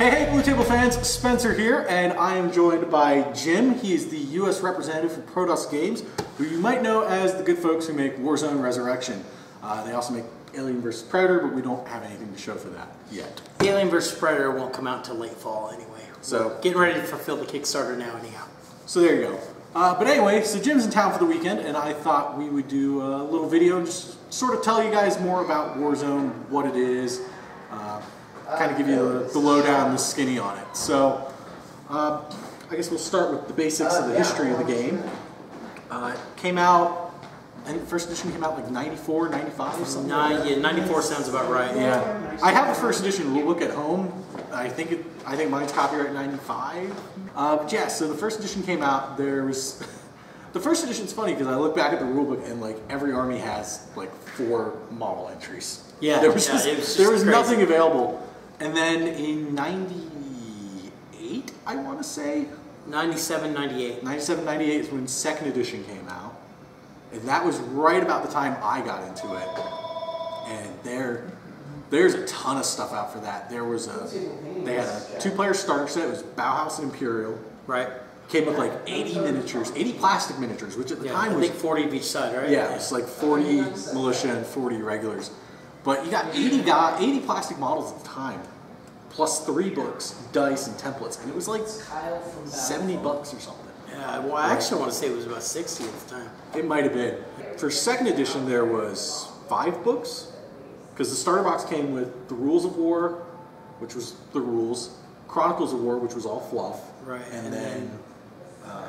Hey, Blue Table fans, Spencer here, and I am joined by Jim. He is the U.S. representative for Prodos Games, who you might know as the good folks who make Warzone Resurrection. They also make Alien vs. Predator, but we don't have anything to show for that yet. Alien vs. Predator won't come out till late fall anyway. So getting ready to fulfill the Kickstarter now anyhow. So there you go. But anyway, so Jim's in town for the weekend, and I thought we would do a little video and just sort of tell you guys more about Warzone, what it is, kind of give you the lowdown, the skinny on it. So I guess we'll start with the basics of the history of the game. It came out, I think the first edition came out like 94, 95, something like that. Yeah, 94 sounds about right. Yeah, I have the first edition look at home. I think mine's copyright 95. But yeah, so the first edition came out. There was the first edition's funny because I look back at the rulebook and like every army has like 4 model entries. Yeah, there was nothing available. And then in 98, I want to say 97, 98. 97, 98 is when second edition came out, and that was right about the time I got into it. And there's a ton of stuff out for that. They had a 2-player starter set. It was Bauhaus and Imperial. Right. Came with like 80 miniatures, 80 plastic miniatures, which at the time was, I think 40 of each side, right? Yeah, it's like 40 militia and 40 regulars. But you got 80 plastic models at the time, plus 3 books, dice, and templates, and it was like $70 or something. Yeah, well, I actually want to say it was about 60 at the time. It might have been. For second edition, there was 5 books, because the starter box came with the Rules of War, which was the rules, Chronicles of War, which was all fluff, right, and then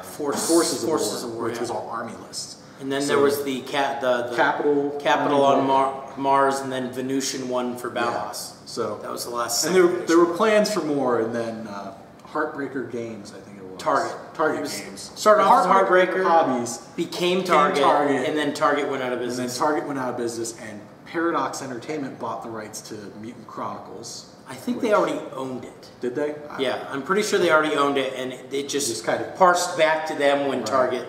Forces of War, which was all army lists. And then there was the Capital on Mars, and then Venusian one for Bauhaus. Yeah. So that was the last. And there were plans for more, and then Heartbreaker Games, I think it was. Target Games. Started off as Heartbreaker, Hobbies, became Target, and then Target went out of business. And then Target went out of business, and Paradox Entertainment bought the rights to Mutant Chronicles. I think they already owned it. Did they? Yeah, I'm pretty sure they already owned it, and it just kind of parsed back to them when Target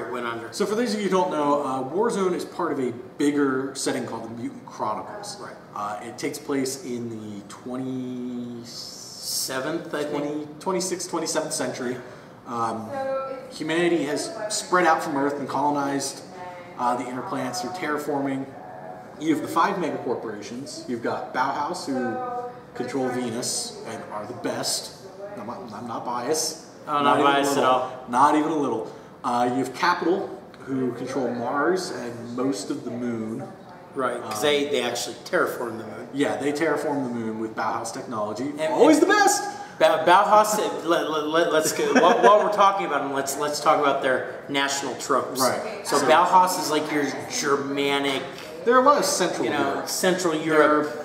went under. So for those of you who don't know, Warzone is part of a bigger setting called the Mutant Chronicles. Right. It takes place in the 27th 27th century. Humanity has spread out from Earth and colonized the inner planets through terraforming. You have the 5 megacorporations. You've got Bauhaus, who control Venus and are the best. I'm not biased. Oh, not biased at all. Not even a little. You have Capital, who control Mars and most of the Moon. Right, because they actually terraform the Moon. Yeah, they terraform the Moon with Bauhaus technology. Always the best! Bauhaus, let's go, while we're talking about them, let's talk about their national tropes. Right. So Bauhaus is like your Germanic... There are a lot of Central Europe. Central Europe.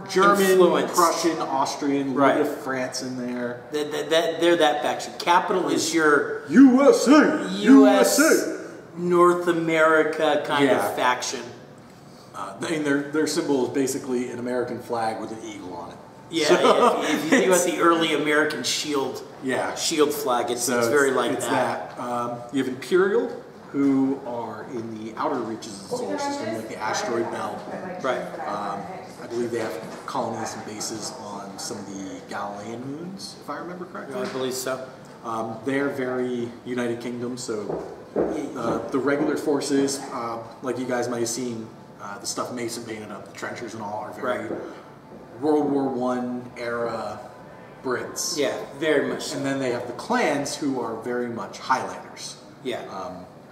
German, influence. Prussian, Austrian, a little bit of France in there. They're that faction. Capital is your USA, North America kind of faction. Their symbol is basically an American flag with an eagle on it. Yeah, so if you think about the early American shield flag, it's very like that. You have Imperial, who are in the outer reaches of the solar system, like the asteroid belt. Right. I believe they have colonies and bases on some of the Galilean moons, if I remember correctly. I believe so. They're very United Kingdom, so the regular forces, like you guys might have seen, the stuff Mason painted up, the trenchers and all, are very World War I era Brits. Yeah, very much so. And then they have the clans, who are very much Highlanders. Yeah.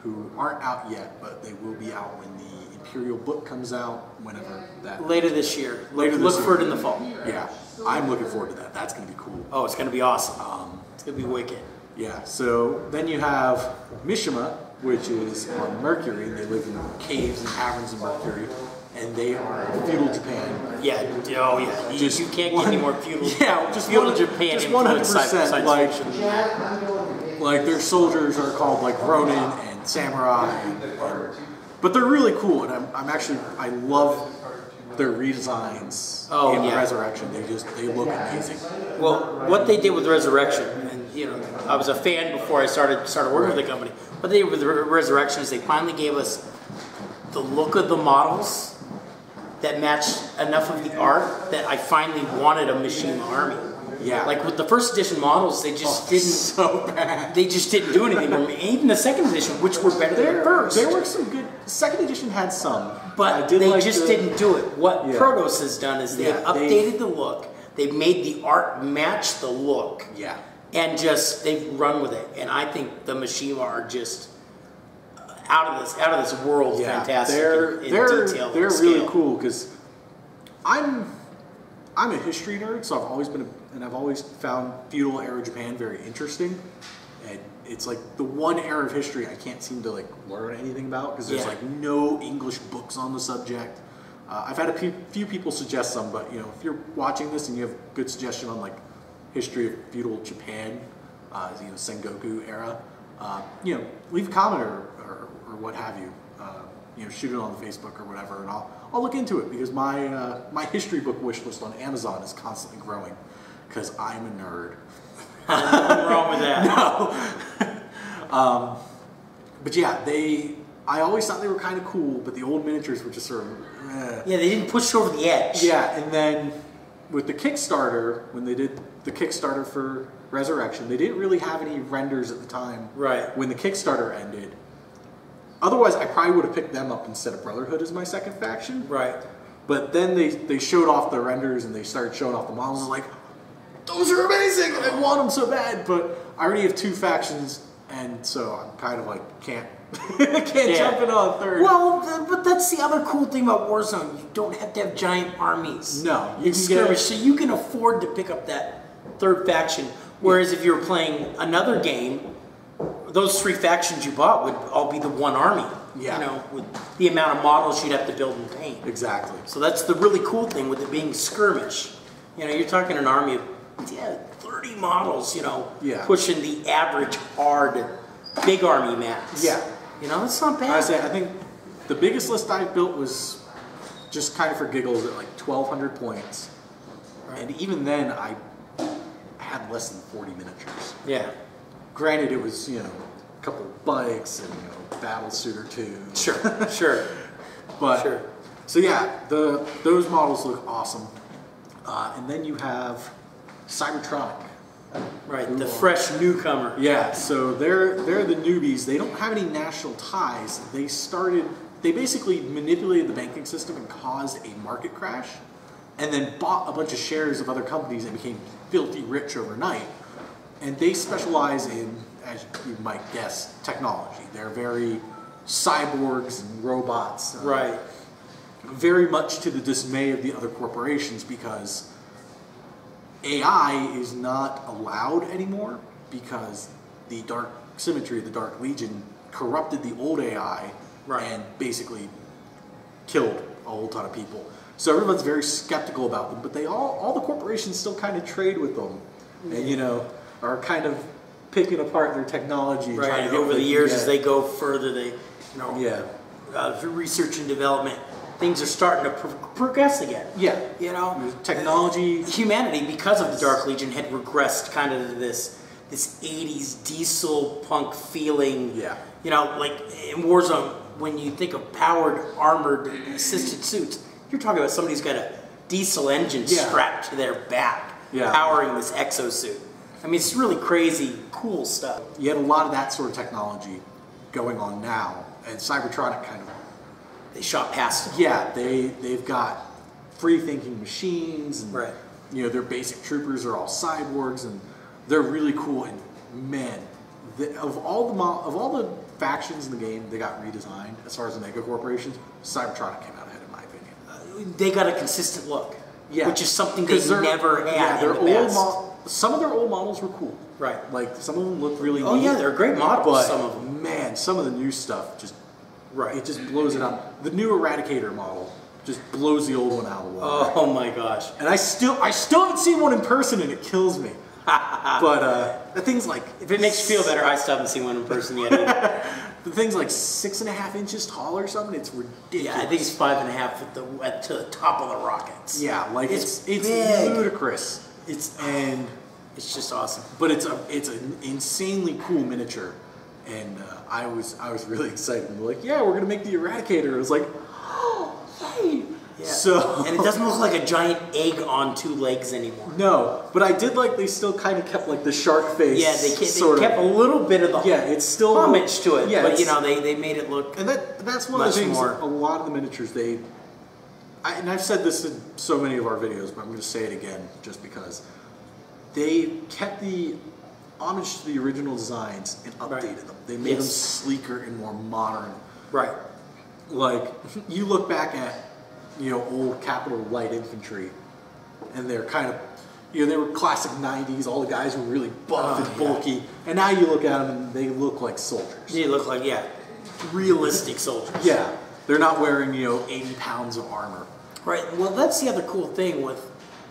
Who aren't out yet, but they will be out when the Imperial book comes out, whenever that... Later this year. Look for it in the fall. Yeah, I'm looking forward to that. That's going to be cool. Oh, it's going to be awesome. It's going to be wicked. Yeah, so then you have Mishima, which is on Mercury. They live in caves and caverns in Mercury, and they are feudal Japan. Yeah, oh yeah. You can't get any more feudal. Yeah, just feudal Japan. Just 100%. Like their soldiers are called like Ronin and Samurai, but they're really cool, and I love their redesigns in Resurrection. They look amazing. Well, what they did with Resurrection, and I was a fan before I started working with the company. What they did with Resurrection is they finally gave us the look of the models that matched enough of the art that I finally wanted a Machine Army. Yeah. Like with the first edition models, they just didn't. So bad. They just didn't do anything for me. Even the second edition, which were better than the first. There were some good. Second edition had some, but they just didn't do it. What Protos has done is they've updated the look. They've made the art match the look. Yeah. And just they've run with it. And I think the Machine are just out of this world. Fantastic. They're detail. They're really cool because I'm a history nerd, so I've always found feudal era Japan very interesting, and it's like the one era of history I can't seem to like learn anything about because there's like no English books on the subject. I've had a few people suggest some, but you know, if you're watching this and you have a good suggestion on like history of feudal Japan, you know, Sengoku era, you know, leave a comment or what have you. You know, shoot it on the Facebook or whatever, and I'll look into it because my my history book wish list on Amazon is constantly growing because I'm a nerd. Nothing wrong with that. No. But yeah, I always thought they were kind of cool, but the old miniatures were just sort of yeah, they didn't push over the edge. Yeah, and then with the Kickstarter, when they did the Kickstarter for Resurrection, they didn't really have any renders at the time. Right. When the Kickstarter ended. Otherwise, I probably would have picked them up instead of Brotherhood as my second faction. Right. But then they showed off the renders and they started showing off the models. I'm like, those are amazing! And I want them so bad, but I already have two factions, and so I'm kind of like, can't jump in on a third. Well, but that's the other cool thing about Warzone. You don't have to have giant armies. No. You can skirmish, so you can afford to pick up that third faction. Whereas if you're playing another game, those three factions you bought would all be the one army. Yeah. You know, with the amount of models you'd have to build and paint. Exactly. So that's the really cool thing with it being skirmish. You know, you're talking an army of 30 models, you know, pushing the average hard big army max. Yeah. You know, it's not bad. I think the biggest list I built was just kind of for giggles at like 1,200 points. Right. And even then, I had less than 40 miniatures. Yeah. Granted, it was, you know, a couple of bikes and, you know, battle suit or two. Sure, sure. But, so yeah, those models look awesome. And then you have Cybertronic. Right, the fresh newcomer. Yeah, so they're the newbies. They don't have any national ties. They basically manipulated the banking system and caused a market crash, and then bought a bunch of shares of other companies and became filthy rich overnight. And they specialize in, as you might guess, technology. They're very cyborgs and robots. Right. Very much to the dismay of the other corporations because AI is not allowed anymore because the Dark Symmetry, the Dark Legion, corrupted the old AI and basically killed a whole ton of people. So everyone's very skeptical about them, but they all the corporations still kind of trade with them, and you know, are kind of picking apart their technology. Right. Trying to over the years, as they go further, they, you know, research and development, things are starting to progress again. Yeah. You know, technology. Humanity, because of the Dark Legion, had regressed kind of to this 80s diesel punk feeling. Yeah. You know, like in Warzone, when you think of powered, armored, assisted suits, you're talking about somebody who's got a diesel engine strapped to their back, powering this exosuit. I mean, it's really crazy, cool stuff. You had a lot of that sort of technology going on now, and Cybertronic kind of... They shot past it. Yeah, they've got free-thinking machines, and you know, their basic troopers are all cyborgs, and they're really cool. And man, of all the factions in the game, they got redesigned. As far as the mega corporations, Cybertronic came out ahead, in my opinion. They got a consistent look, which is something they never had. Yeah, their in the past. Some of their old models were cool. Right. Like, some of them looked really neat. Oh yeah, they're great models, but, some of them. Man, some of the new stuff just... It just blows it up. The new Eradicator model just blows the old one out of the water. Oh my gosh. And I still haven't seen one in person, and it kills me. But the thing's like... If it makes you feel better, I still haven't seen one in person yet either. The thing's like 6.5 inches tall or something. It's ridiculous. Yeah, I think it's 5.5 to the top of the rockets. Yeah, like it's ludicrous. It's just awesome. But it's an insanely cool miniature, and I was really excited. And they're like, yeah, we're gonna make the Eradicator. I was like, oh, yay! Yeah. So and it doesn't look like a giant egg on 2 legs anymore. No, but I did like they still kind of kept like the shark face. Yeah, they kept a little bit of the it's still homage to it. Yeah, but you know they made it look. And that's one of the things. A lot of the miniatures and I've said this in so many of our videos, but I'm going to say it again just because they kept the homage to the original designs and updated them. They made them sleeker and more modern. Right. Like you look back at old Capital Light Infantry, and they're kind of they were classic 90s. All the guys were really buff and bulky, and now you look at them and they look like soldiers. They look like realistic soldiers. Yeah, they're not wearing 80 pounds of armor. Right. Well, that's the other cool thing with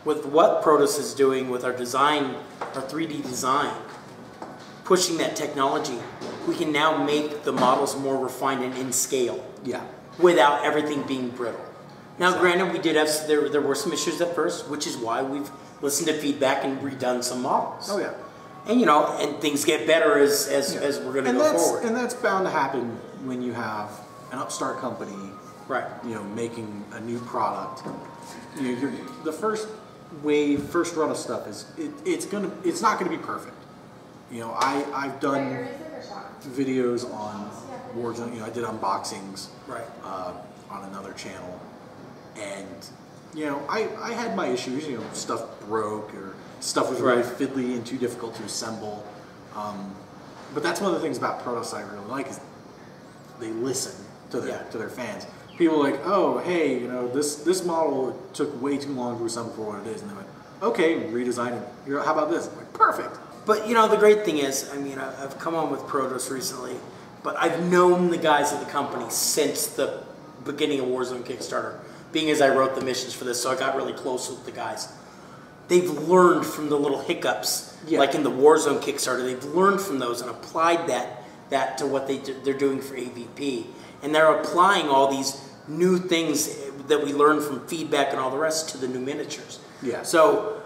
what Protoss is doing with our design, our 3D design, pushing that technology. We can now make the models more refined and in scale. Yeah. Without everything being brittle. Now, granted, we did have there were some issues at first, which is why we've listened to feedback and redone some models. Oh yeah. And and things get better as we're going to go forward. And that's bound to happen when you have an upstart company, right? Making a new product. The first run of stuff is it's not gonna be perfect. I've done videos on Warzone. I did unboxings on another channel, and I had my issues. Stuff broke or stuff was really fiddly and too difficult to assemble. But that's one of the things about Protoss I really like is they listen to their fans. People are like, oh, hey, this model took way too long to assemble for what it is, and they went, okay, redesign it. How about this? I'm like, perfect. But the great thing is, I've come on with Protoss recently, but I've known the guys at the company since the beginning of Warzone Kickstarter, being as I wrote the missions for this, so I got really close with the guys. They've learned from the little hiccups, like in the Warzone Kickstarter. They've learned from those and applied that to what they're doing for AVP, and they're applying all these new things that we learned from feedback and all the rest to the new miniatures. Yeah. So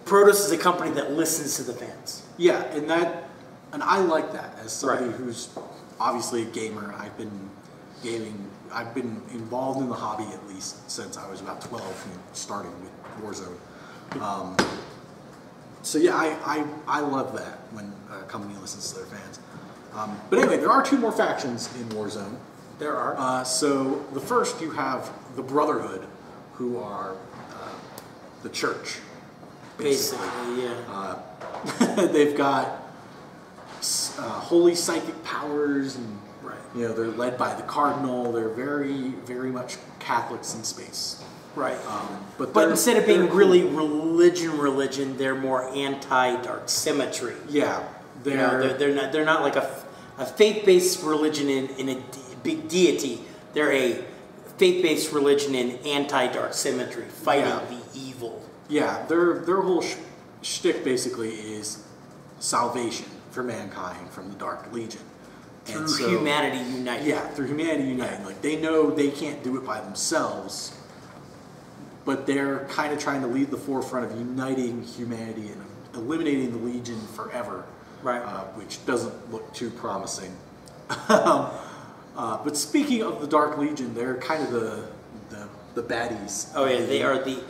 Protoss is a company that listens to the fans. Yeah, and I like that as somebody who's obviously a gamer. I've been gaming. I've been involved in the hobby at least since I was about 12, starting with Warzone. So yeah, I love that when a company listens to their fans. But anyway, there are 2 more factions in Warzone. There are. So the first, you have the Brotherhood, who are the church. Basically, yeah. They've got holy psychic powers, and they're led by the Cardinal. They're very, very much Catholics in space. Right. But instead of being really religion, they're more anti-dark symmetry. Yeah. They're not like a faith-based religion in a big deity. They're a faith-based religion in anti-dark symmetry, fighting the evil. Yeah, their whole shtick basically is salvation for mankind from the Dark Legion. Through humanity united. Yeah, through humanity united. Yeah. Like, they know they can't do it by themselves, but they're kind of trying to lead the forefront of uniting humanity and eliminating the Legion forever. Right. Which doesn't look too promising. But speaking of the Dark Legion, they're kind of the baddies. Oh yeah, they are the...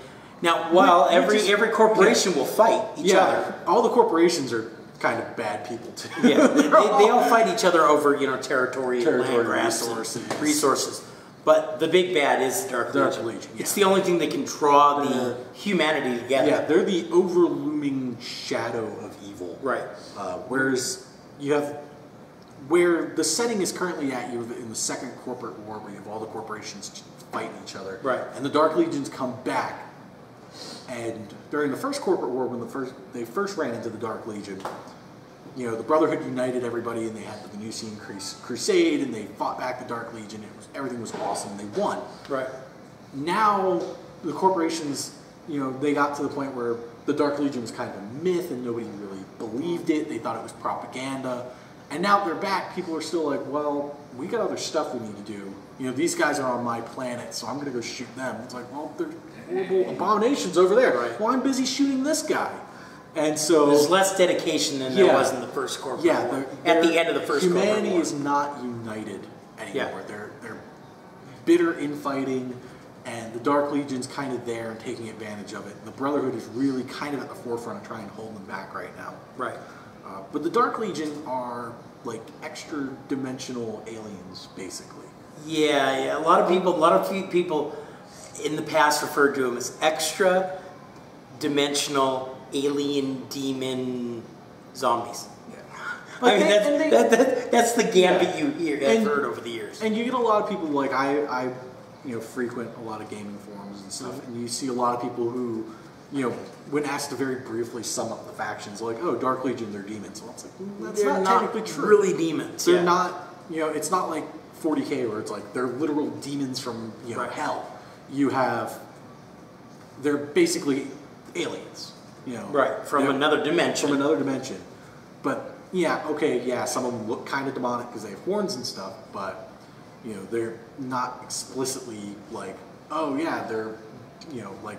Now, while every corporation will fight each other. All the corporations are kind of bad people too. Yeah, they all fight each other over territory land grabs, resources. But the big bad is the Dark Legion. Yeah. It's the only thing that can draw the humanity together. Yeah, they're the overlooming shadow of evil. Right. Whereas you have... Where the setting is currently at, you're in the Second Corporate War, where you have all the corporations fighting each other. Right. And the Dark Legions come back. And during the First Corporate War, when they first ran into the Dark Legion, the Brotherhood united everybody, and they had the Venusian Crusade, and they fought back the Dark Legion. Everything was awesome. They won. Right. Now the corporations, they got to the point where the Dark Legion was kind of a myth, and nobody really believed it. They thought it was propaganda. And now they're back. People are still like, well, we got other stuff we need to do. These guys are on my planet, so I'm going to go shoot them. It's like, well, they're horrible abominations over there. Right. Well, I'm busy shooting this guy. And so... There's less dedication than there was in the First Corporate War. At the end of the First Corporate War. Humanity is not united anymore. Yeah. They're bitter infighting. and the Dark Legion's kind of there and taking advantage of it. And the Brotherhood is really kind of at the forefront of trying to hold them back right now. Right. But the Dark Legion are like extra dimensional aliens, basically. Yeah. A lot of people in the past referred to them as extra dimensional alien demon zombies. I mean, that's the gambit I've heard over the years. And you get a lot of people like I frequent a lot of gaming forums and stuff, and you see a lot of people who, when asked to very briefly sum up the factions, like, oh, Dark Legion, they're demons. Well, it's like, that's they're not technically true. Really demons. They're not. It's not like 40K where it's like they're literal demons from hell. They're basically aliens. Right, from another dimension. From another dimension, but. Some of them look kind of demonic because they have horns and stuff, but they're not explicitly like, oh yeah, they're like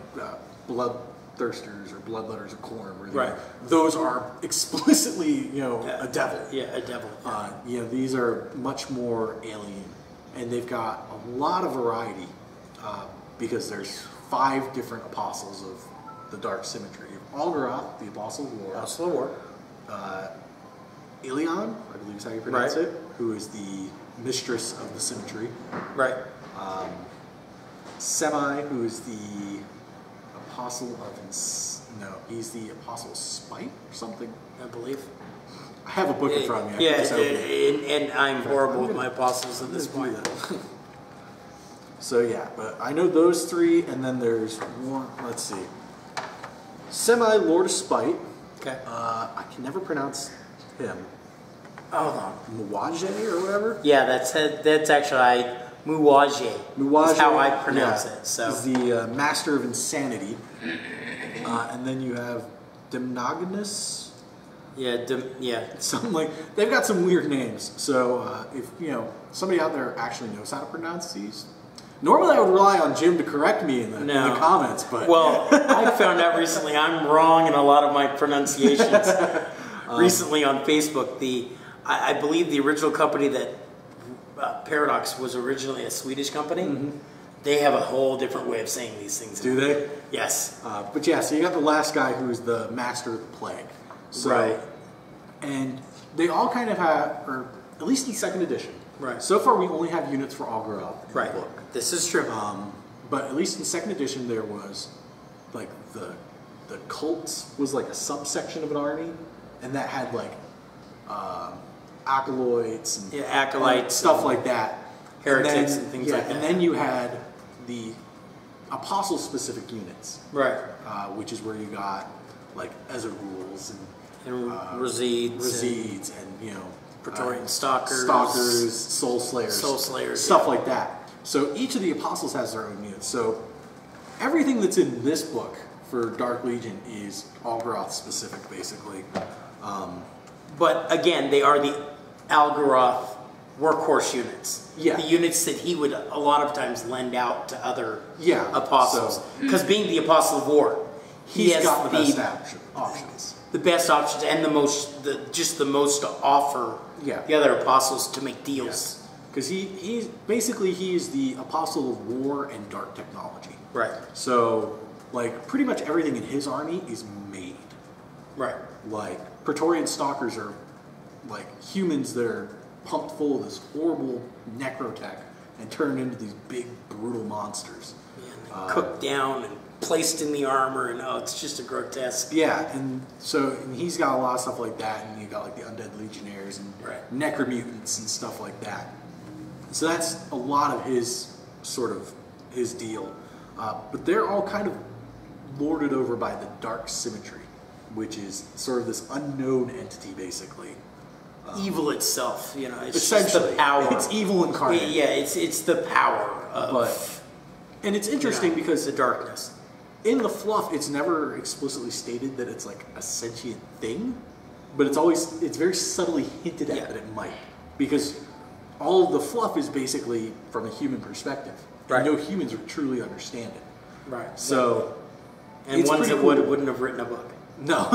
bloodthirsters or bloodletters of corn. Right. Those are explicitly a devil. Yeah, a devil. These are much more alien, and they've got a lot of variety because there's 5 different apostles of the Dark Symmetry. Algaroth, the Apostle of War. Apostle of War. Ilion, I believe is how you pronounce it, who is the mistress of the Symmetry. Right. Semi, who is the apostle of... he's the apostle of Spite or something, I believe. I have a book in front of me. And I'm horrible with my apostles at this point. So yeah, but I know those 3, and then there's one, let's see. Semi, Lord of Spite. Okay. I can never pronounce him. Hold on. Muwaje or whatever? Yeah, that's actually Muwaje. Muwaje is how I pronounce it. So he's the master of insanity. And then you have Demnogonus. Yeah, Something like, they've got some weird names. So if somebody out there actually knows how to pronounce these. Normally I would rely on Jim to correct me in the comments, but... Well, I found out recently I'm wrong in a lot of my pronunciations. Recently on Facebook, I believe the original company that Paradox was originally a Swedish company, they have a whole different way of saying these things. Do they? Yes. But yeah, so you got the last guy who is the master of the plague. So, right. And they all kind of have, or at least in 2nd edition. Right. So far we only have units for Algaroth in the book. This is true. But at least in 2nd edition there was, like, the cults was like a subsection of an army, and that had like acolytes and acolytes, stuff like that, heretics and things like that. And then you had the apostle-specific units, right? Which is where you got like Ezerules and Resides and Praetorian Stalkers, Soul Slayers, stuff like that. So each of the apostles has their own units. So everything that's in this book for Dark Legion is Algaroth specific, basically. But again, they are the Algaroth workhorse units. Yeah. The units that he would a lot of times lend out to other apostles. So, because being the Apostle of War, he's got the best options. The best options and the most to offer the other apostles to make deals. Because he's basically the apostle of war and dark technology. Right. So like pretty much everything in his army is made. Right. Like Praetorian Stalkers are like humans that are pumped full of this horrible necrotech and turned into these big brutal monsters. Yeah, and cooked down and placed in the armor, and it's just a grotesque. Yeah, and he's got a lot of stuff like that, and you got like the undead legionnaires and necromutants and stuff like that. So that's a lot of his deal. But they're all kind of lorded over by the Dark Symmetry, which is sort of this unknown entity, basically. Evil itself, it's essentially just the power. It's evil incarnate. Yeah, it's the power of. And it's interesting because the darkness. In the fluff, it's never explicitly stated that it's like a sentient thing, but it's very subtly hinted at that it might, because all of the fluff is basically from a human perspective. Right. And no humans would truly understand it. Right. So, and ones that wouldn't have written a book. No,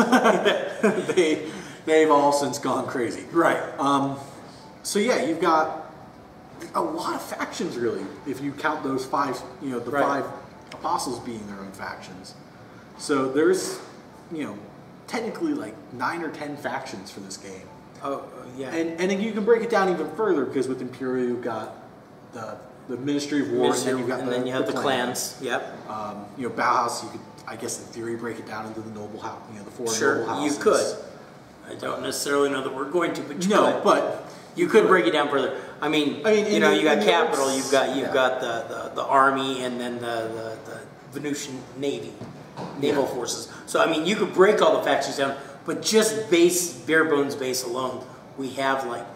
they've all since gone crazy. Right. So yeah, you've got a lot of factions, really, if you count those 5, you know, the 5 apostles being their own factions. So there's, you know, technically like 9 or 10 factions for this game. Oh, yeah. And then you can break it down even further, because with Imperial you've got the Ministry of War, and then you've got the clans. Yep. You know, Bauhaus, you could, I guess in theory, break it down into the noble house, you know, the 4 noble houses. You could. I don't necessarily know that we're going to, but you could. But you could break it down further. I mean, you know, you got capital, you've got the army, and then the Venusian navy, naval forces. So I mean, you could break all the factions down, but just bare bones base alone, we have like,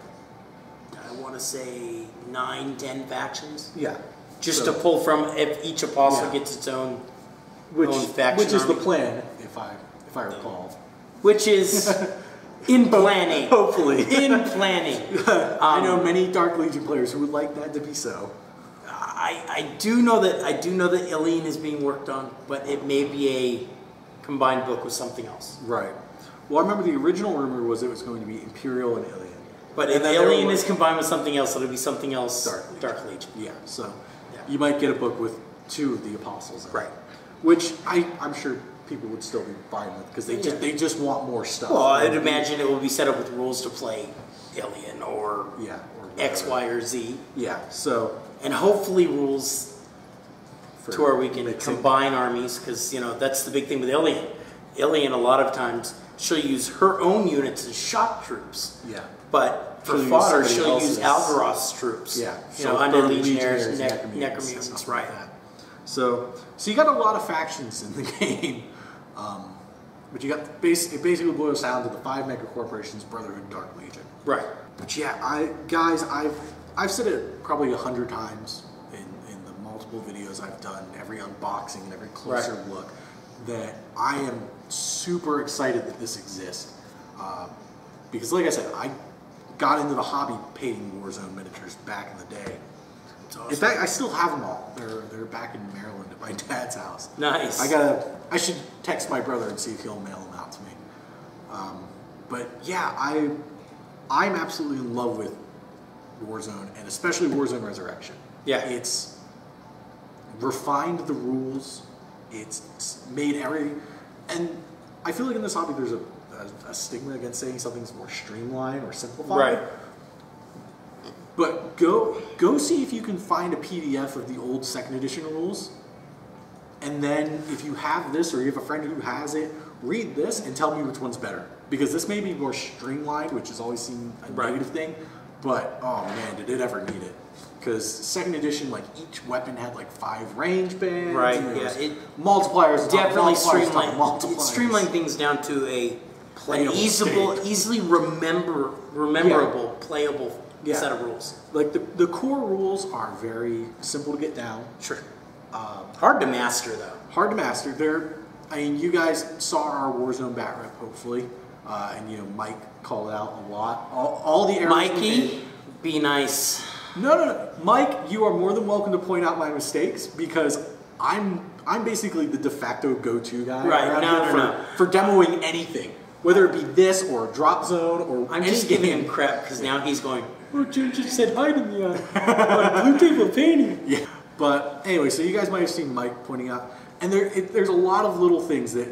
I want to say 9, 10 factions. Yeah. Just to pull from, if each apostle gets its own faction, which is the plan, if I recall. Which is in planning. Hopefully. In planning. I know many Dark Legion players who would like that to be so. I do know that Ilion is being worked on, but it may be a combined book with something else. Right. Well, I remember the original rumor was it was going to be Imperial and Ilion. But if Ilion is combined with something else, it'll be something else. Dark Legion. Yeah. So you might get a book with 2 of the apostles. Right. Which I'm sure people would still be fine with, because they just want more stuff. Well, I'd imagine it will be set up with rules to play Ilion or X, Y, or Z. Yeah. So, and hopefully rules to where we can combine armies, because you know that's the big thing with Ilion. Ilion, a lot of times she'll use her own units as shock troops. Yeah. But for fodder, she'll use Algaroth's troops. Yeah. You know, undead legionnaires, necromutants, right? So you got a lot of factions in the game, but you got it basically boils down to the 5 mega corporations: Brotherhood, Dark Legion. Right. But yeah, I've said it probably 100 times in the multiple videos I've done, every unboxing and every closer look, that I am super excited that this exists, because like I said, I got into the hobby painting Warzone miniatures back in the day. Awesome. In fact, I still have them all. They're back in Maryland at my dad's house. Nice. I should text my brother and see if he'll mail them out to me. But yeah, I'm absolutely in love with Warzone, and especially Warzone Resurrection. Yeah. It's refined the rules. It's made and I feel like in this hobby there's a stigma against saying something's more streamlined or simplified. Right. But go see if you can find a PDF of the old 2nd edition rules, and then if you have this or you have a friend who has it, read this and tell me which one's better. Because this may be more streamlined, which has always seemed a negative thing, but oh man, did it ever need it. Because 2nd edition, like each weapon had like 5 range bands. Right, multipliers. Definitely streamlined things down to an easily rememberable, playable set of rules. Like the core rules are very simple to get down. Sure. Hard to master though. Hard to master. I mean, you guys saw our Warzone bat rep, hopefully, and you know Mike called out a lot. All the errors. Mikey, be nice. No, Mike, you are more than welcome to point out my mistakes, because I'm basically the de facto go-to guy. Right. For demoing anything, whether it be this or drop zone or I'm just giving him crap because now he's going, oh, Jim just said hi to me on Blue Table Painting. Yeah. But anyway, so you guys might have seen Mike pointing out, and there's a lot of little things that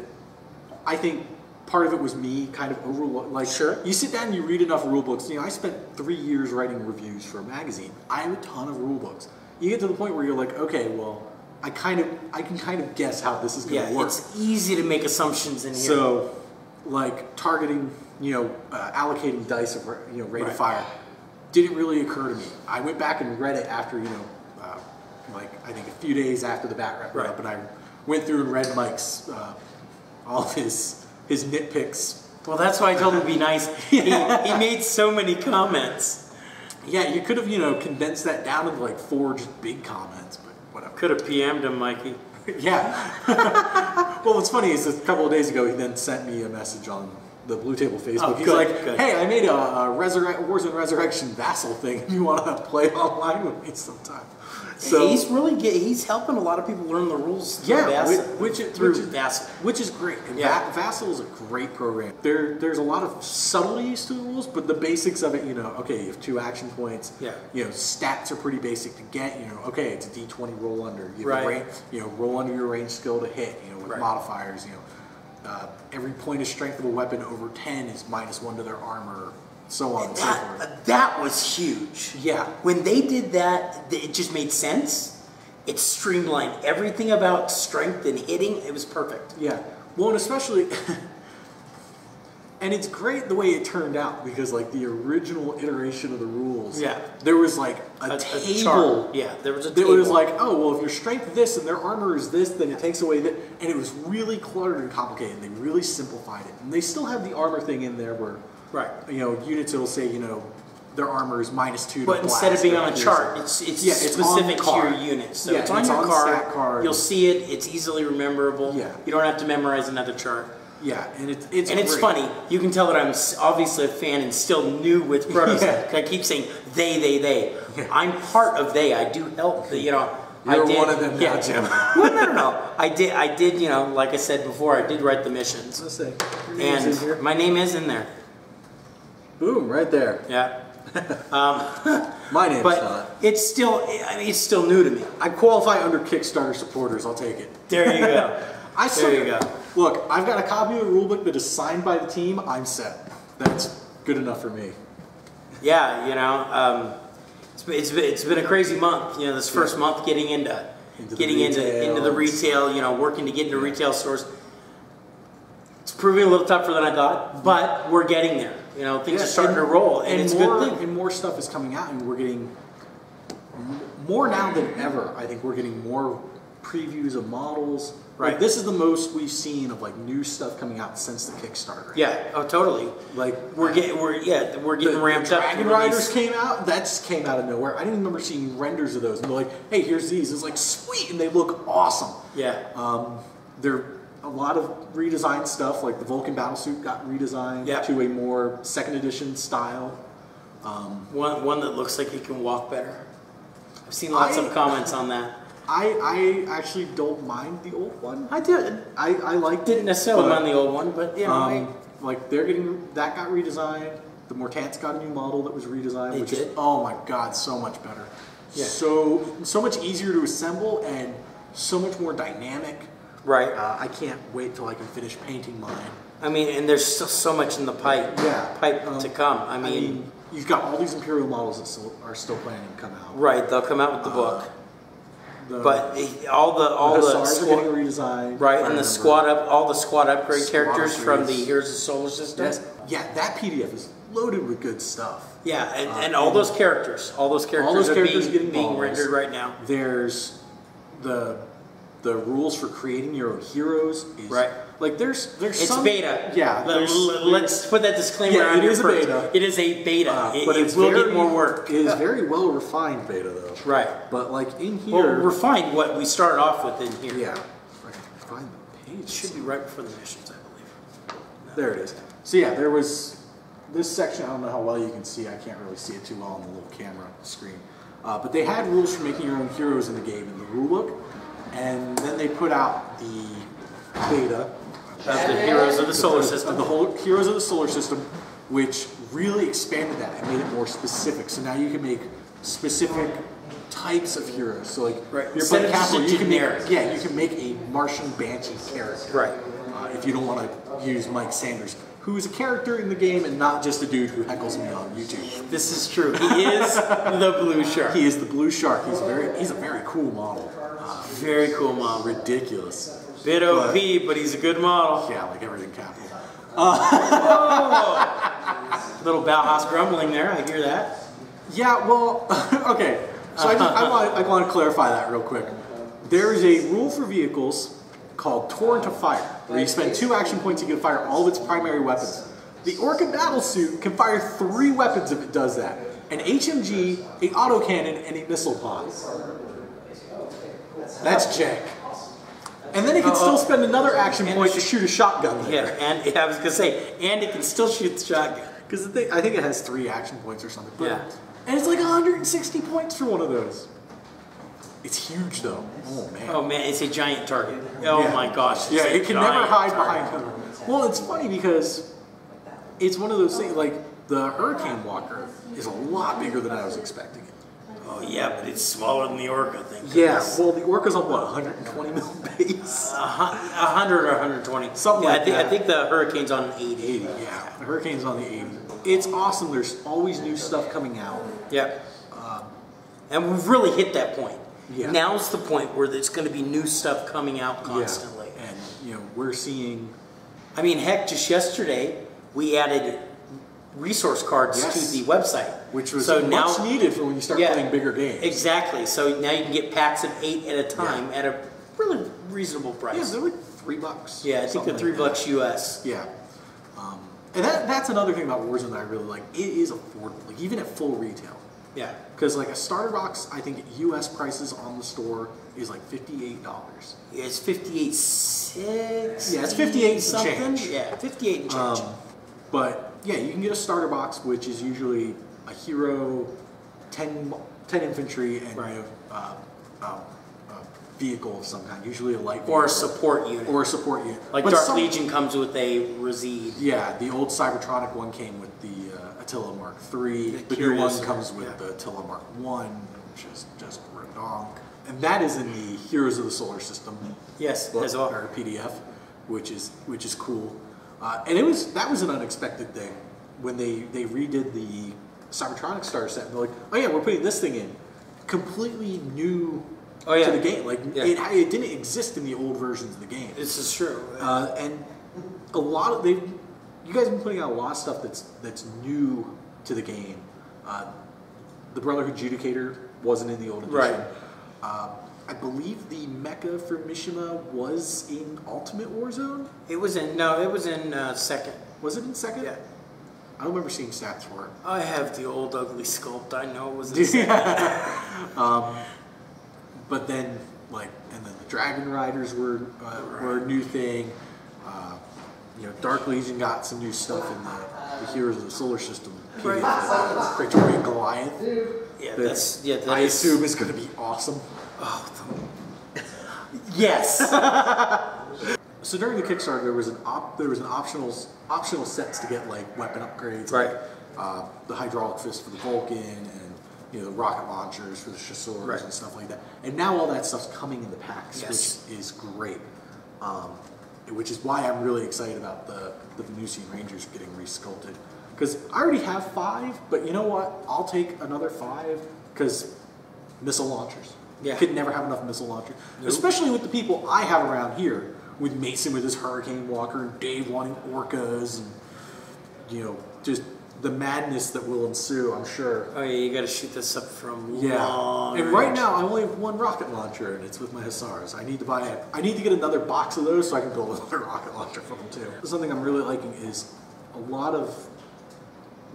I think part of it was me kind of overlooked. Like, you sit down and you read enough rule books. You know, I spent 3 years writing reviews for a magazine. I have a ton of rule books. You get to the point where you're like, okay, well, I can kind of guess how this is going to work. It's easy to make assumptions in here. So, like targeting, you know, allocating dice of rate of fire didn't really occur to me. I went back and read it after, you know, like I think a few days after the bat rep went up, and I went through and read Mike's all of his nitpicks. Well, that's why I told him to be nice. He made so many comments. Yeah, you could have, you know, condensed that down into like 4 just big comments, but whatever. Could have PM'd him, Mikey. Yeah. Well, what's funny is a couple of days ago he then sent me a message on the Blue Table Facebook. He's like, hey, I made a Warzone Resurrection Vassal thing. You want to play online with me sometime? So he's helping a lot of people learn the rules. Which is great. And Vassal is a great program. There's a lot of subtleties to the rules, but the basics of it, you know, okay, you have 2 action points. Yeah. You know, stats are pretty basic to get. You know, okay, it's a D20 roll under. You know, roll under your range skill to hit. You know, with modifiers. You know, every point of strength of a weapon over 10 is -1 to their armor. So on and so forth. That was huge. Yeah. When they did that, it just made sense. It streamlined everything about strength and hitting. It was perfect. Yeah. Well, and especially, and it's great the way it turned out because like the original iteration of the rules. Yeah. There was like a table. There was a table. It was like, oh, well, if your strength is this and their armor is this, then it takes away that. And it was really cluttered and complicated. And they really simplified it. And they still have the armor thing in there where, you know, units will say, you know, their armor is -2. But instead of being on a chart, it's specific to your unit. So it's on your card. You'll see it. It's easily rememberable. Yeah. You don't have to memorize another chart. Yeah, and it's funny. You can tell that I'm obviously a fan and still new with Protos. I keep saying they. Yeah. I'm part of they. I do help. You know. You're one of them now, Jim. No. I did. You know, like I said before, I did write the missions. Let's say. And my name is in there. Boom! Right there. Yeah. My name's not. It's still. I mean, it's still new to me. I qualify under Kickstarter supporters. I'll take it. There you go. There you go. Look, I've got a copy of the rulebook that is signed by the team. I'm set. That's good enough for me. Yeah, you know, it's been a crazy month. You know, this first month getting into the retail. You know, working to get into retail stores. It's proving a little tougher than I thought, but we're getting there. You know, things are starting to roll, and it's a good thing. And more stuff is coming out, and we're getting more now than ever. I think we're getting more previews of models. Right. Like, this is the most we've seen of like new stuff coming out since the Kickstarter. Yeah. Oh, totally. Like we're getting ramped up. Dragon Riders came out. That just came out of nowhere. I didn't remember seeing renders of those. And they're like, hey, here's these. It's like sweet, and they look awesome. Yeah. They're a lot of redesigned stuff. Like the Vulcan battlesuit got redesigned to a more 2nd edition style. One that looks like he can walk better. I've seen lots of comments on that. I actually don't mind the old one. I did. I liked it. Didn't necessarily mind the old one, but you know, like they're getting that got redesigned. The Mortants got a new model that was redesigned, which is oh my god, so much better. Yeah. So much easier to assemble and so much more dynamic. Right. I can't wait till I can finish painting mine. I mean, and there's still so much in the pipe. Yeah. To come. I mean, you've got all these Imperial models that are still planning to come out. Right. They'll come out with the book. But all the squad are getting redesigned, right? And all the squad upgrade characters from the Heroes of the Solar System. Yes. Yeah, that PDF is loaded with good stuff. Yeah, and all those characters, are being rendered right now. There's the rules for creating your own heroes. Like there's it's some beta. Yeah. Let's put that disclaimer on here first. It is a beta. But it will get more work. It is a very well refined beta though. Right. But like in here, well, refined what we started off with in here. Yeah. If I can find the page. It should be right before the missions, I believe. No. There it is. So yeah, there was this section. I don't know how well you can see. I can't really see it too well on the little camera screen. But they had rules for making your own heroes in the game in the rulebook, and then they put out the beta. Of the Heroes of the Solar System. The whole Heroes of the Solar System, which really expanded that and made it more specific. So now you can make specific types of heroes. So like your Bud Castle, you can make a Martian Banshee character. Right. If you don't want to use Mike Sanders, who is a character in the game and not just a dude who heckles me on YouTube. This is true. He is the Blue Shark. He is the Blue Shark. He's a very cool model. Very cool model. Ridiculous. Bit OP, but he's a good model. Yeah, like everything capital. Little Bauhaus grumbling there, I hear that. Yeah, well, okay. So I want to clarify that real quick. There is a rule for vehicles called Torrent of Fire, where you spend 2 action points, you can fire all of its primary weapons. The Orca Battlesuit can fire 3 weapons if it does that. An HMG, an autocannon, and a missile pod. That's jank. And then it can still spend another action point to shoot a shotgun. Yeah, and I was gonna say, and it can still shoot the shotgun. Because I think it has 3 action points or something. But, and it's like 160 points for one of those. It's huge though. Oh man. Oh man, it's a giant target. Oh my gosh. Yeah, it can never hide behind cover. Well, it's funny because it's one of those things, like the Hurricane Walker is a lot bigger than I was expecting it. Oh yeah, but it's smaller than the Orca, I think. Yeah, well the Orca's on what, 120 mil base? 100 or 120. Something like that. I think the Hurricane's on 80. 80, yeah. The Hurricane's on the 80. It's awesome, there's always new stuff coming out. Yep. And we've really hit that point. Yeah. Now's the point where there's going to be new stuff coming out constantly. Yeah. And, you know, we're seeing... I mean, heck, just yesterday, we added resource cards to the website. Which was much needed for when you start playing bigger games. Exactly. So now you can get packs of 8 at a time at a really reasonable price. Yeah, they're like $3. Yeah, I think they're $3 US. Yeah. And that's another thing about Warzone that I really like. It is affordable, like even at full retail. Yeah. Because like a starter box, I think US prices on the store is like $58. Yeah, it's 58.6. Yeah, it's 58 something. Change. Yeah, 58 and change. But yeah, you can get a starter box, which is usually a hero, 10 infantry, and a vehicle of some kind, usually a light vehicle. Or a support unit. Or a support unit. Like Dark Legion comes with a Resede. Yeah, the old Cybertronic one came with the Attila Mark III. The new one comes with the Attila Mark I, which is just redonk. And that is in the Heroes of the Solar System book, as well. or PDF, which is cool. And that was an unexpected thing when they redid the Cybertronic starter set. And they're like, oh yeah, we're putting this thing in, completely new to the game. Like it didn't exist in the old versions of the game. This is true. And a lot of you guys have been putting out a lot of stuff that's new to the game. The Brotherhood Judicator wasn't in the old edition. Right. I believe the mecha for Mishima was in Ultimate Warzone. It was in second. Was it in second? Yeah. I don't remember seeing stats for it. I have the old ugly sculpt. I know it was in second. But then and then the Dragon Riders were a new thing. You know, Dark Legion got some new stuff in the Heroes of the Solar System. Right. Praetorian Goliath. Yeah, I assume is going to be awesome. Oh, yes. So during the Kickstarter, there was an optional sets to get like weapon upgrades, right? Like, the hydraulic fist for the Vulcan, and the rocket launchers for the Chasseurs and stuff like that. And now all that stuff's coming in the packs, which is great. Which is why I'm really excited about the Venusian Rangers getting resculpted. Because I already have 5, but you know what? I'll take another 5 because missile launchers. Yeah. You could never have enough missile launchers. Nope. Especially with the people I have around here, with Mason with his Hurricane Walker, and Dave wanting Orcas, and just the madness that will ensue, I'm sure. Oh yeah, you got to shoot this up from long And range. right now I only have 1 rocket launcher, and it's with my Hussars. I need to get another box of those so I can build another rocket launcher for them too. Something I'm really liking is a lot of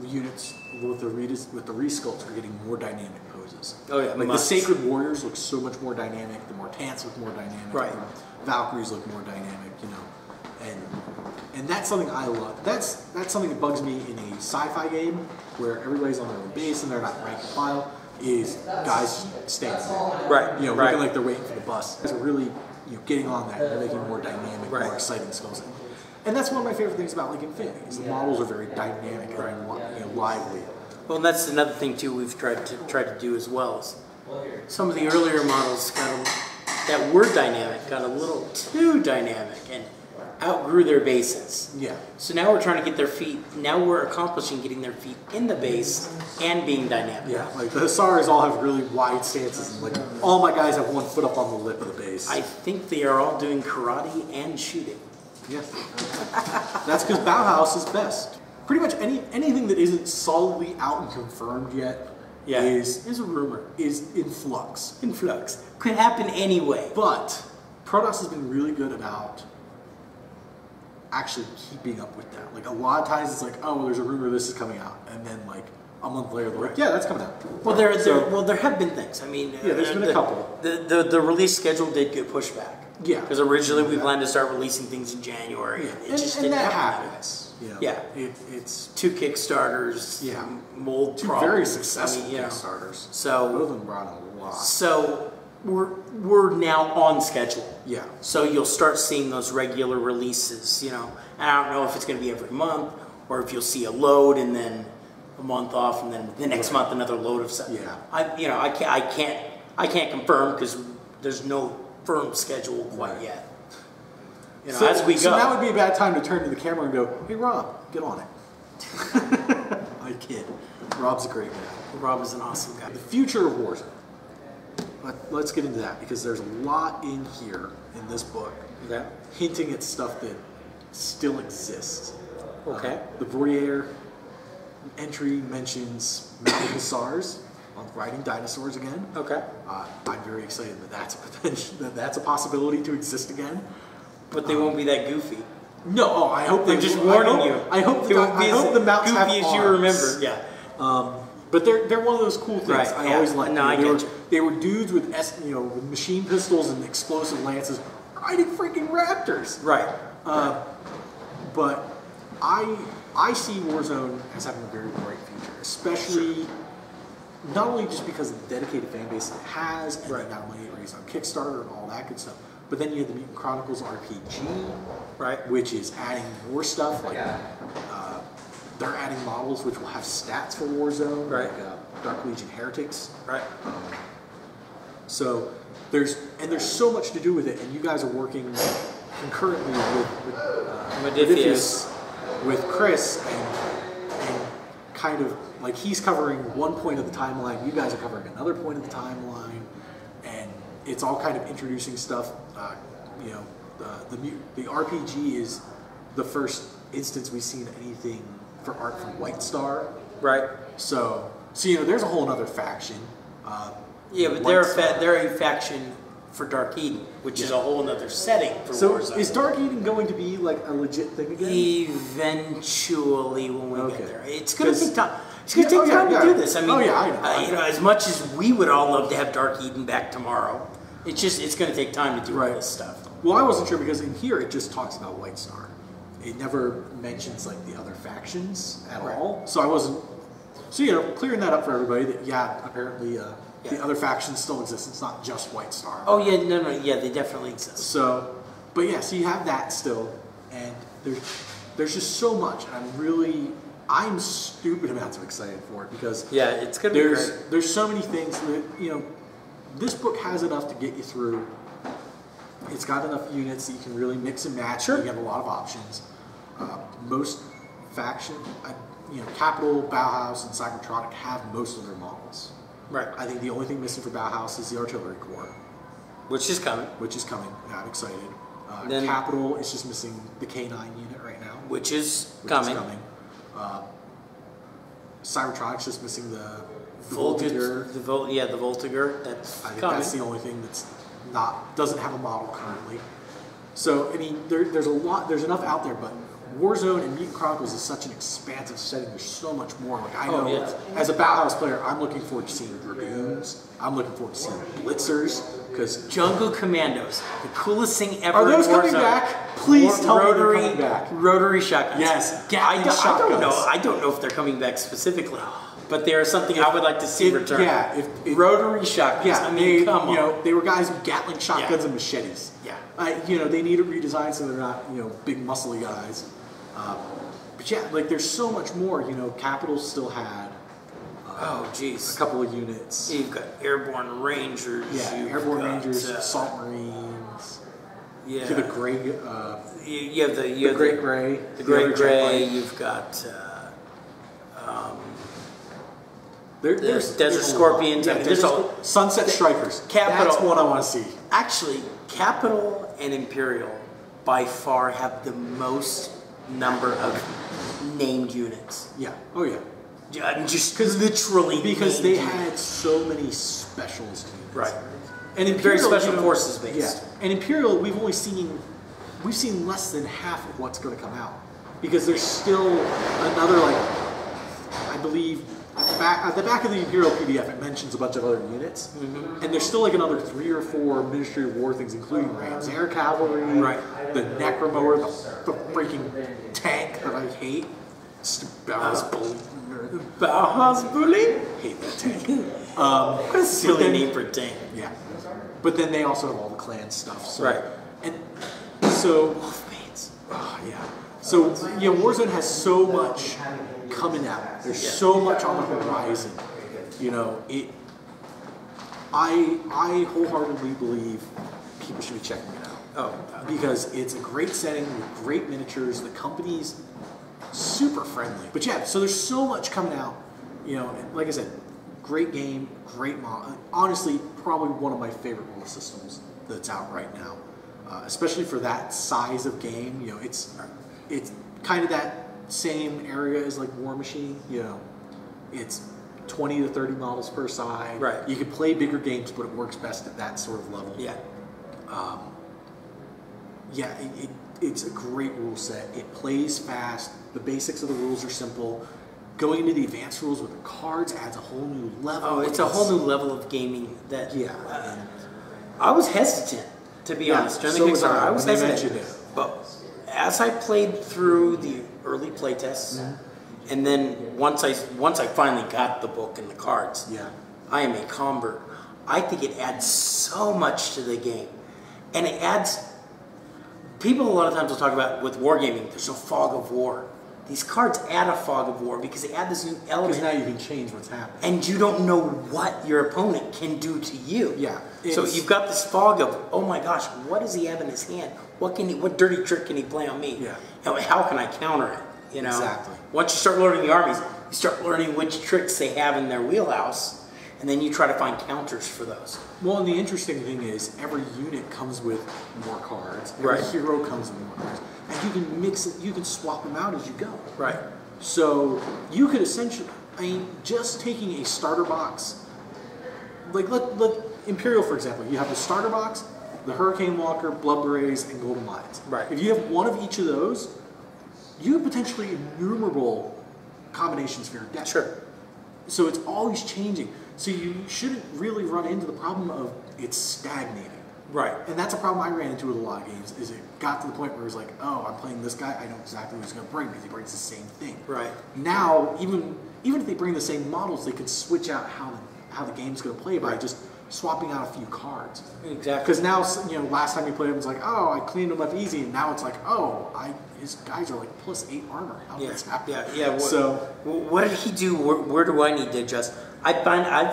units with the resculpts are getting more dynamic poses. Oh yeah, like the Sacred Warriors look so much more dynamic. The Mortants look more dynamic. Right. The Valkyries look more dynamic. And that's something I love. That's something that bugs me in a sci-fi game where everybody's on their own base and they're not rank and file. Is guys standing there, right? Looking like they're waiting for the bus. Guys are really getting on that. They're making more dynamic, more exciting skulls. And that's one of my favorite things about Infinity. Is the models are very dynamic, very lively. Well, and that's another thing too. We've tried to do as well. Is some of the earlier models that were dynamic got a little too dynamic and outgrew their bases. Yeah. So now we're trying to get their feet. Now we're accomplishing getting their feet in the base and being dynamic. Yeah. Like the Hussars all have really wide stances, and like all my guys have 1 foot up on the lip of the base. I think they are all doing karate and shooting. Yes. That's because Bauhaus is best. Pretty much anything that isn't solidly out and confirmed yet is a rumor, is in flux. In flux. Could happen anyway. But Protoss has been really good about actually keeping up with that. Like a lot of times it's like, oh, there's a rumor this is coming out, and then like a month later they're like, yeah, that's coming out. Well, there have been things. I mean, there's been a couple. The release schedule did get pushed back. Yeah. Because originally we planned to start releasing things in January. Yeah. It just didn't happen. Yeah. It's 2 Kickstarters. Yeah. Mold 2 problems. very successful Kickstarters. So both of them brought a lot. So we're now on schedule. Yeah. So you'll start seeing those regular releases, you know. And I don't know if it's going to be every month or if you'll see a load and then a month off and then the next month another load of stuff. Yeah. I can't confirm because there's no firm schedule quite yet. You know, as we go. So that would be a bad time to turn to the camera and go, "Hey Rob, get on it." I kid. Rob's a great guy. Rob is an awesome guy. The future of Warzone. Let's get into that because there's a lot in here in this book hinting at stuff that still exists. Okay. The Vortier entry mentions mounted hussars on riding dinosaurs again. Okay. I'm very excited that that's a potential, that's a possibility to exist again. But they won't be that goofy. No, I hope they're just warning you. I hope the mounts have goofy as arms. you remember. Yeah. But they're one of those cool things. Right, I always liked. No, they were dudes with with machine pistols and explosive lances riding freaking raptors. Right. But I see Warzone as having a very bright future, especially not only just because of the dedicated fan base it has, and not only it raised on Kickstarter and all that good stuff, but then you have the Mutant Chronicles RPG, right, which is adding more stuff like. They're adding models which will have stats for Warzone, like Dark Legion Heretics. Right. So there's so much to do with it, and you guys are working concurrently with Chris, and kind of like he's covering one point of the timeline, you guys are covering another point of the timeline, and it's all kind of introducing stuff. The RPG is the first instance we've seen anything for art from White Star. Right. So there's a whole other faction. Yeah, but they're a faction for Dark Eden, which is a whole other setting for Warzone. So is Dark Eden going to be like a legit thing again? Eventually, when we get there, it's going to take time. It's going to take time to do this. I mean, I know. As much as we would all love to have Dark Eden back tomorrow, it's going to take time to do all this stuff. Well, I wasn't sure because in here it just talks about White Star. It never mentions like the other factions at all. So I wasn't. So clearing that up for everybody that apparently the other factions still exist. It's not just White Star. Oh yeah, no, they definitely exist. So, but so you have that still, and there's just so much. I'm stupid amounts of excited for it because it's gonna be great. There's so many things that this book has enough to get you through. It's got enough units that you can really mix and match. Sure. You have a lot of options. Most faction, Capital, Bauhaus, and Cybertronic have most of their models. Right. I think the only thing missing for Bauhaus is the artillery corps. Which is coming. Yeah, I'm excited. Capital is just missing the K9 unit right now. Which is coming. Cybertronic's just missing the Voltiger. The Voltiger. That's I think coming. that's the only thing that's doesn't have a model currently. So I mean, there's enough out there, but Warzone and Mutant Chronicles is such an expansive setting. There's so much more. Like I know, as a Bauhaus player, I'm looking forward to seeing Dragoons. I'm looking forward to seeing Blitzers because Jungle Commandos, the coolest thing ever. Are those coming back? Please tell me they're coming back. Rotary shotguns. Yes, I don't know if they're coming back specifically. But they are something I would like to see return. Yeah, rotary shotguns. Yeah, I mean, come on. They were guys with Gatling shotguns and machetes. Yeah. They need a redesign so they're not, big muscly guys. But there's so much more. Capital still had. A couple of units. You've got Airborne Rangers. Yeah, Airborne Rangers, Assault Marines. Yeah. The Gray. You have the Great Gray. The Great Gray. You've got. There's Desert Scorpions. Yeah, Sunset Strikers. Capital. That's what I want to see. Actually, Capital and Imperial by far have the most number of named units. Yeah. Oh yeah. Just literally because they had so many specialist units. Right. And Imperial, very special forces based. Yeah. And Imperial, we've seen less than half of what's going to come out because there's still another I believe. At the back of the Imperial PDF, it mentions a bunch of other units, and there's still another 3 or 4 Ministry of War things, including Rams Air Cavalry, the Necromower, the freaking tank that I hate. Bauhaus Bully. Bauhaus Bully? Hate that tank. What a silly name for a tank. Yeah. But then they also have all the clan stuff. So, right. And so, yeah. So, you know, Warzone has so much coming out. There's so much on the horizon. You know, I wholeheartedly believe people should be checking it out. Oh, because it's a great setting with great miniatures. The company's super friendly. But yeah, so there's so much coming out. You know, and like I said, great game, great mod. Honestly, probably one of my favorite rule systems that's out right now. Especially for that size of game. You know, it's kind of that same area as like War Machine. You know, it's 20 to 30 models per side. Right. You can play bigger games, but it works best at that sort of level. Yeah. Yeah, it's a great rule set. It plays fast. The basics of the rules are simple. Going into the advanced rules with the cards adds a whole new level. Oh, it's a whole new level of gaming that. Yeah. I was hesitant, to be honest. During the Kickstarter, I was hesitant. But as I played through the early playtests, and then once I finally got the book and the cards, I am a convert. I think it adds so much to the game, and it adds. People a lot of times will talk about with wargaming. There's no fog of war. These cards add a fog of war because they add this new element. Because now you can change what's happening, and you don't know what your opponent can do to you. Yeah. So you've got this fog of, oh my gosh, what does he have in his hand? What dirty trick can he play on me? Yeah. And how can I counter it? You know. Exactly. Once you start learning the armies, you start learning which tricks they have in their wheelhouse, and then you try to find counters for those. Well, and the interesting thing is every unit comes with more cards. Every hero comes with more cards. And you can mix it, you can swap them out as you go. Right. So you could essentially, I mean, just taking a starter box, like let Imperial, for example, you have the starter box, the Hurricane Walker, Blood Berets, and Golden Lions. Right. If you have one of each of those, you have potentially innumerable combinations for your deck. Sure. So it's always changing. So you shouldn't really run into the problem of it's stagnating. Right. And that's a problem I ran into with a lot of games, is it got to the point where it's like, oh, I'm playing this guy, I know exactly what he's going to bring because he brings the same thing. Right. Now, even if they bring the same models, they could switch out how the game's going to play by just swapping out a few cards. Exactly. Because now, you know, last time you played him, it was like, oh, I cleaned him up easy, and now it's like, oh, his guys are like +8 armor. How did this happen? Yeah. So what did he do? Where do I need to adjust? I've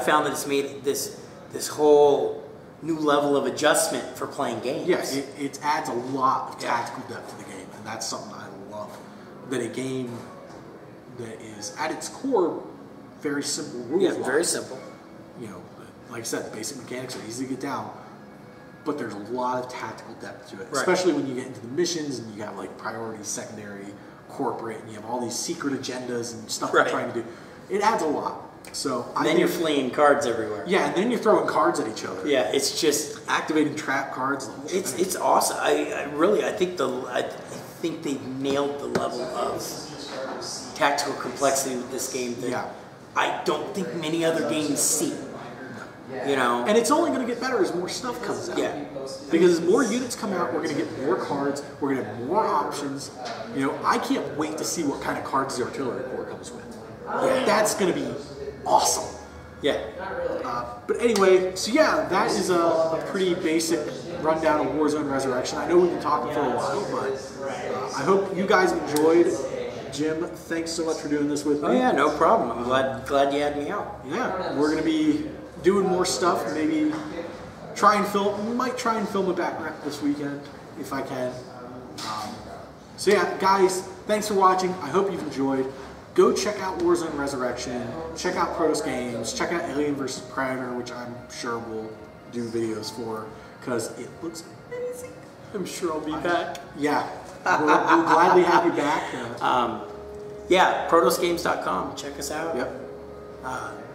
found that it's made this whole new level of adjustment for playing games. Yes, it adds a lot of tactical depth to the game, and that's something I love. That a game that is at its core very simple rules. Yeah, very simple. You know, like I said, the basic mechanics are easy to get down, but there's a lot of tactical depth to it, especially when you get into the missions and you got like priority, secondary, corporate, and you have all these secret agendas and stuff you're trying to do. It adds a lot. So and then you're fleeing cards everywhere. Yeah, and then you're throwing cards at each other. Yeah, it's just activating trap cards. It's awesome. I think they've nailed the level of tactical complexity with this game that I don't think many other games see. You know, and it's only going to get better as more stuff comes out. Yeah, because as more units come out, we're going to get more cards. We're going to have more options. You know, I can't wait to see what kind of cards the artillery corps comes with. Yeah, that's going to be awesome. Yeah. But anyway, so yeah, that is a pretty basic rundown of Warzone Resurrection. I know we've been talking for a while, but I hope you guys enjoyed. Jim, thanks so much for doing this with me. Oh yeah, no problem. I'm glad you had me out. Yeah, we're going to be doing more stuff. Maybe might try and film a back rep this weekend if I can. So yeah, guys, thanks for watching. I hope you've enjoyed. Go check out Warzone Resurrection, check out Protoss Games, check out Alien vs. Predator, which I'm sure we'll do videos for, because it looks amazing. I'm sure I'll be back. Yeah, we'll gladly have you back. Yeah, ProtossGames.com. Check us out. Yep.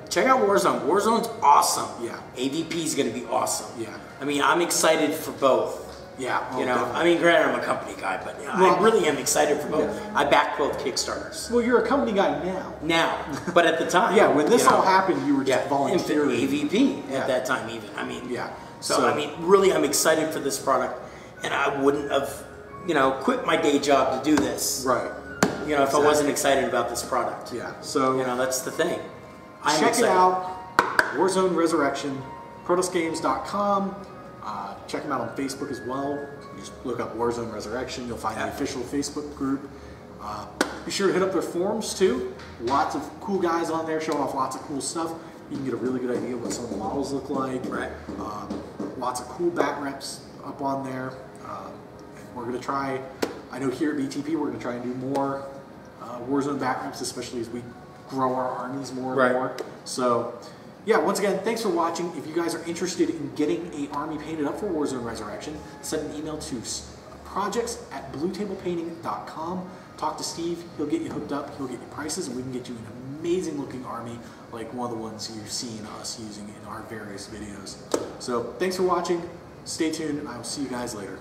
Check out Warzone. Warzone's awesome. Yeah. AVP is going to be awesome. Yeah. I mean, I'm excited for both. Yeah. You know, definitely. I mean, granted, I'm a company guy, but I really am excited for both. Yeah. I back both Kickstarters. Well, you're a company guy now. Now, but at the time. Yeah, when this all happened, you were just volunteering. AVP at that time, even. I mean, yeah. So, I mean, really, I'm excited for this product, and I wouldn't have, quit my day job to do this. Right. You know, if I wasn't excited about this product. Yeah. So you know, that's the thing. Check it out. Warzone Resurrection. ProtosGames.com. Check them out on Facebook as well. You just look up Warzone Resurrection. You'll find the official Facebook group. Be sure to hit up their forums too. Lots of cool guys on there showing off lots of cool stuff. You can get a really good idea of what some of the models look like. Right. Lots of cool bat reps up on there. And we're going to try, I know here at BTP, we're going to try and do more Warzone bat reps, especially as we grow our armies more and more. So, yeah, once again, thanks for watching. If you guys are interested in getting an army painted up for Warzone Resurrection, send an email to projects@bluetablepainting.com. Talk to Steve. He'll get you hooked up. He'll get you prices, and we can get you an amazing looking army like one of the ones you've seen us using in our various videos. So thanks for watching. Stay tuned, and I will see you guys later.